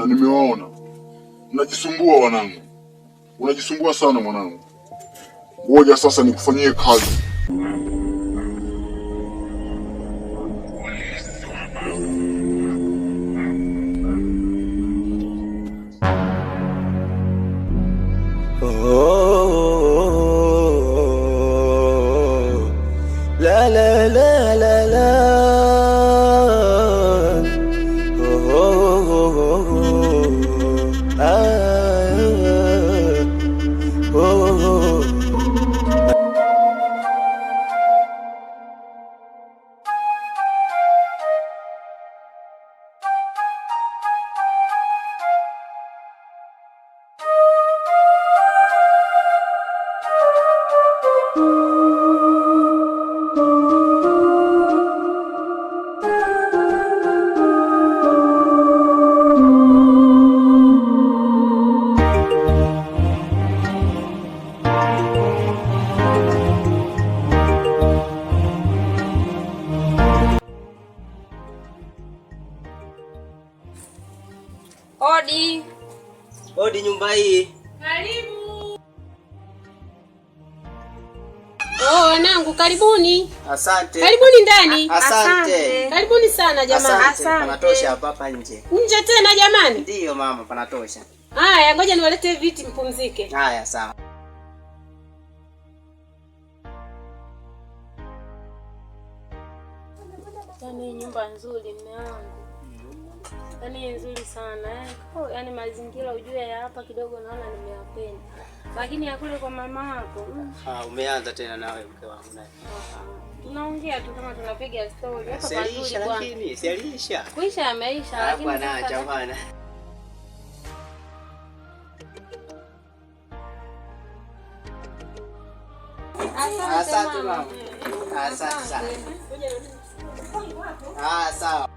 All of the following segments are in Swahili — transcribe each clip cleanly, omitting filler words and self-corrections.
Nimewaona. Unajisumbua wanangu. Unajisumbua sana mwanangu. Ngoja sasa nikufanyie kazi. La la la la la. Odi. Odi nyumba hii. Karibu. Oh, wanangu karibuni. Asante. Karibuni ndani. Asante. Karibuni sana jamani. Asante. Panatosha hapa nje. Nje tena jamani? Ndio mama, panatosha. Haya, ngoja niwalete viti mpumzike. Haya, sawa. Yaani nyumba nzuri mume wangu. Yaani nzuri sana yaani mazingira ujue ya hapa kidogo naona nimeyapenda. Lakini ya kule kwa mama yako. Umeanza tena nawe mke wangu naye. Tunaongea tu kama tunapiga story. Hapa pazuri bwana. Lakini si alisha. Kuisha ameisha lakini bwana acha bwana. Asante mama. Asante sana. Sawa.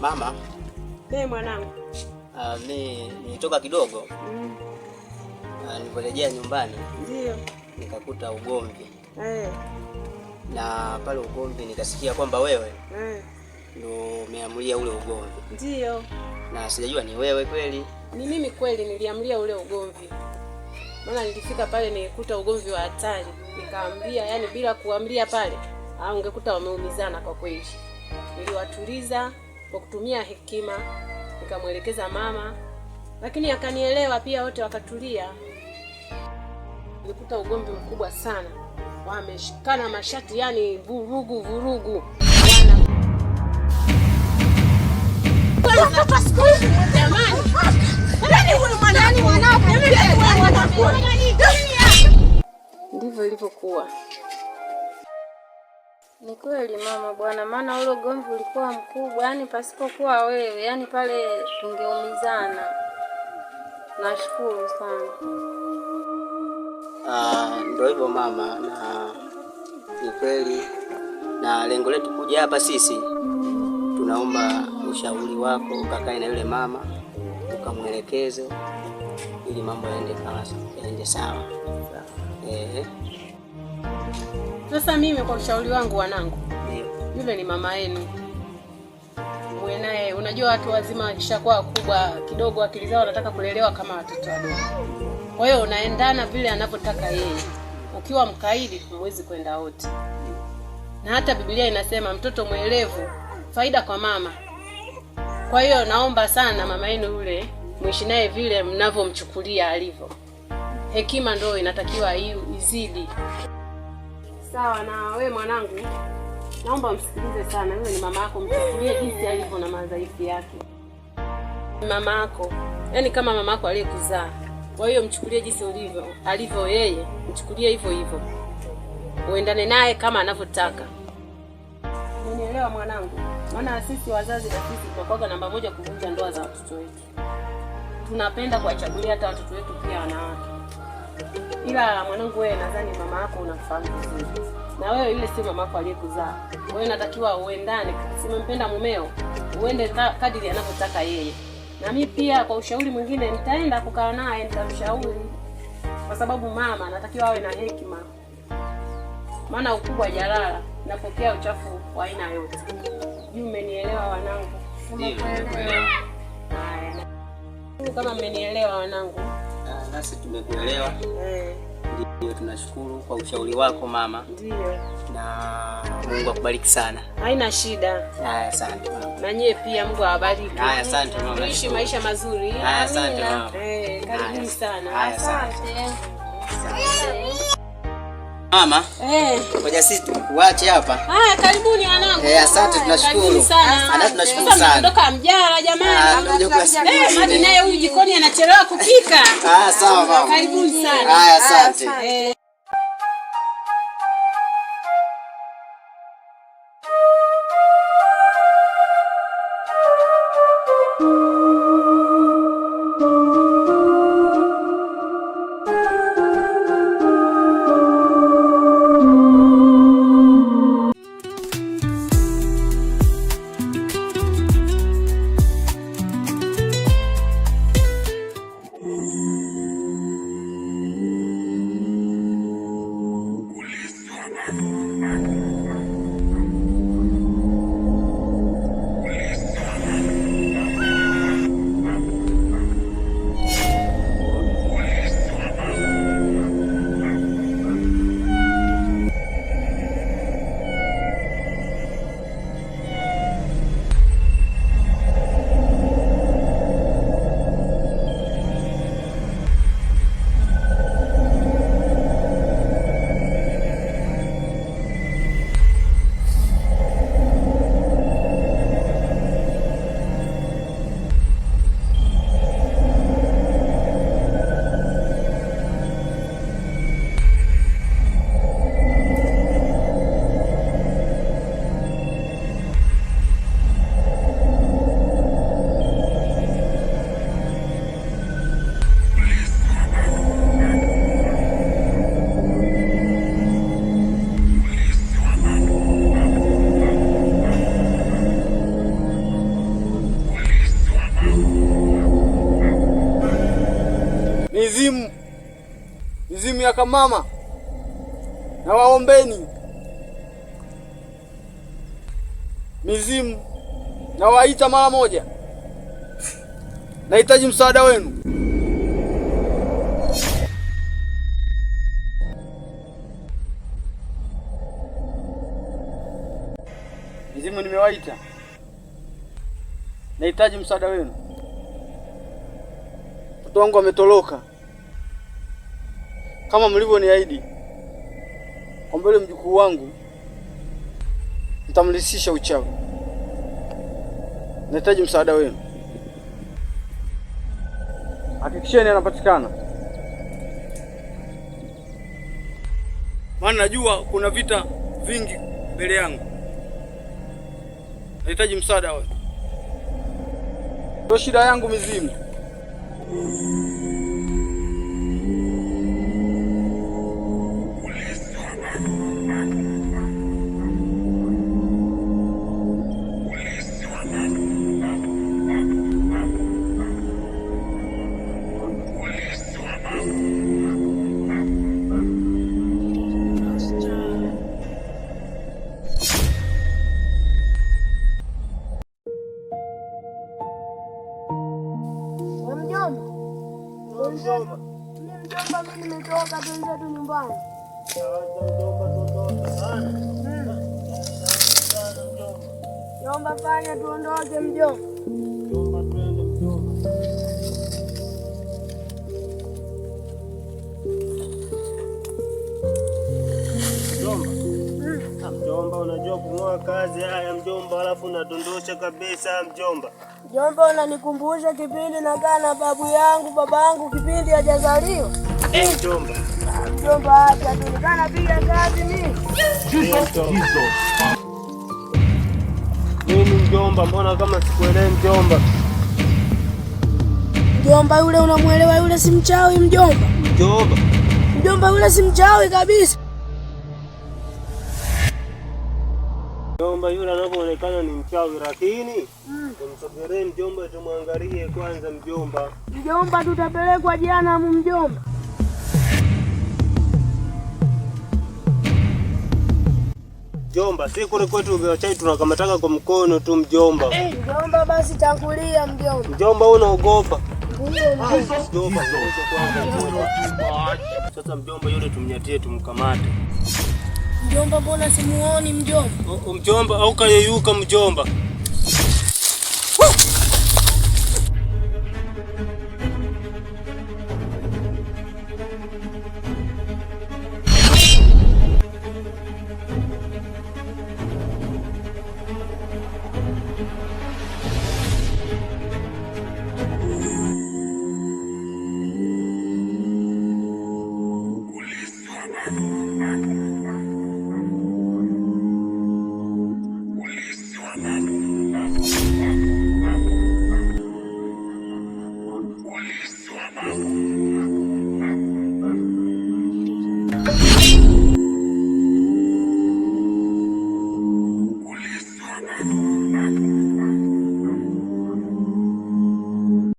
Mama. Mwanangu. Mimi nilitoka kidogo. Niliporejea nyumbani. Ndio. Nikakuta ugomvi. Na pale ugomvi nikasikia kwamba wewe ndio umeamulia ule ugomvi. Ndio. Na sijajua ni wewe kweli. Ni mimi kweli niliamulia ule ugomvi. Maana nilifika pale nilikuta ugomvi wa hatari. Nikaambia, yani bila kuambia pale, ungekuta wameumizana kwa kweli. Niliwatuliza kwa kutumia hekima, nikamwelekeza mama, lakini akanielewa pia, wote wakatulia. Nilikuta ugomvi mkubwa sana. Wameshikana mashati, yani vurugu. Ndivyo ilivyokuwa. Ni kweli mama bwana, maana ule ugomvi ulikuwa mkubwa, yani pasipokuwa wewe, yani pale tungeumizana. Nashukuru sana. Ndio hivyo mama, na ni kweli, na lengo letu kuja hapa sisi, tunaomba ushauri wako, ukakae na yule mama ukamwelekeze ili mambo yaende sawa. Sasa mimi kwa ushauri wangu wanangu, yule ni mama yenu. Mwe naye, unajua watu wazima wakishakuwa kubwa kidogo akili zao wanataka kulelewa kama watoto wadogo. Kwa hiyo unaendana vile anapotaka yeye. Ukiwa mkaidi huwezi kwenda wote. Na hata Biblia inasema mtoto mwelevu faida kwa mama. Kwa hiyo naomba sana mama yenu yule muishi naye vile mnavyomchukulia alivyo. Hekima ndio inatakiwa izidi. Sawa, na wewe mwanangu, naomba msikilize sana. Yule ni mama yako, mchukulie jinsi alivyo na madhaifu yake. Mama yako, yani kama mama yako aliyekuzaa. Kwa hiyo mchukulie jinsi alivyo yeye, mchukulie hivyo. Uendane naye kama anavyotaka. Unielewa mwanangu? Maana sisi wazazi na sisi tunakuwa namba moja kuvunja ndoa za watoto wetu. Tunapenda kuwachagulia hata watoto wetu pia wanawake. Ila mwanangu, wewe nadhani mama yako unafahamu vizuri. Na wewe yule si mama yako aliyekuzaa. Wewe unatakiwa uendane, usimpenda mumeo, uende kadiri anavyotaka yeye. Na mimi pia kwa ushauri mwingine nitaenda kukaa naye, nitamshauri. Kwa sababu mama anatakiwa awe na hekima. Maana ukubwa jalala, napokea uchafu wa aina yote. Umenielewa wanangu? Kama mmenielewa wanangu. Nasi tumekuelewa. Ndio, tunashukuru kwa ushauri wako mama. Ndio. Na Mungu akubariki sana. Haina shida. Asante mama. Na nyie pia Mungu awabariki. Asante mama. Ishi maisha mazuri. Asante mama. Karibuni sana. Asante. Mama. Ngoja sisi tukuache hapa. Karibuni wanangu. Asante, tunashukuru. Tunashukuru sana. Tunatoka mjara jamani. Maji naye huyu jikoni anachelewa kupika. Sawa mama. Karibuni sana. Asante. mizimu ya Kamama, na waombeni. Mizimu na waita mara moja, nahitaji msaada wenu. Mizimu nimewaita, nahitaji msaada wenu. Watoto wangu wametoroka kama mlivyoniahidi kwamba yule mjukuu wangu nitamlisisha uchawi. Nahitaji msaada wenu, hakikisheni anapatikana, maana najua kuna vita vingi mbele yangu. Nahitaji msaada wenu, ndio shida yangu mizimu. Mjomba, mimi nimetoka, tuende tu nyumbani. Mjomba, fanya tuondoke mjomba. Mjomba, unajua kung'oa kazi haya mjomba, alafu unadondosha kabisa mjomba. Mjomba, unanikumbusha kipindi nakaa na baba yangu kipindi hajazaliwa. Mjomba. Mjomba, acha tunakaa napiga kazi mimi. Nini mjomba, mbona kama sikuelewi mjomba? Mjomba, yule unamuelewa, yule si mchawi mjomba. Mjomba, yule si mchawi kabisa. Mjomba, yule anapoonekana ni mchawi, lakini tumsogelee mjomba, tumwangalie kwanza mjomba. Mjomba, tutapelekwa jehanamu mjomba. Mjomba, si kule kwetu viwachai tunakamataka kwa mkono tu mjomba. Mjomba, basi tangulia mjomba. Mjomba, unaogopa? Mjomba. Sasa mjomba, yule tumnyatie tumkamate. Mjomba, mbona simuoni mjomba? Mjomba, au kayeyuka mjomba?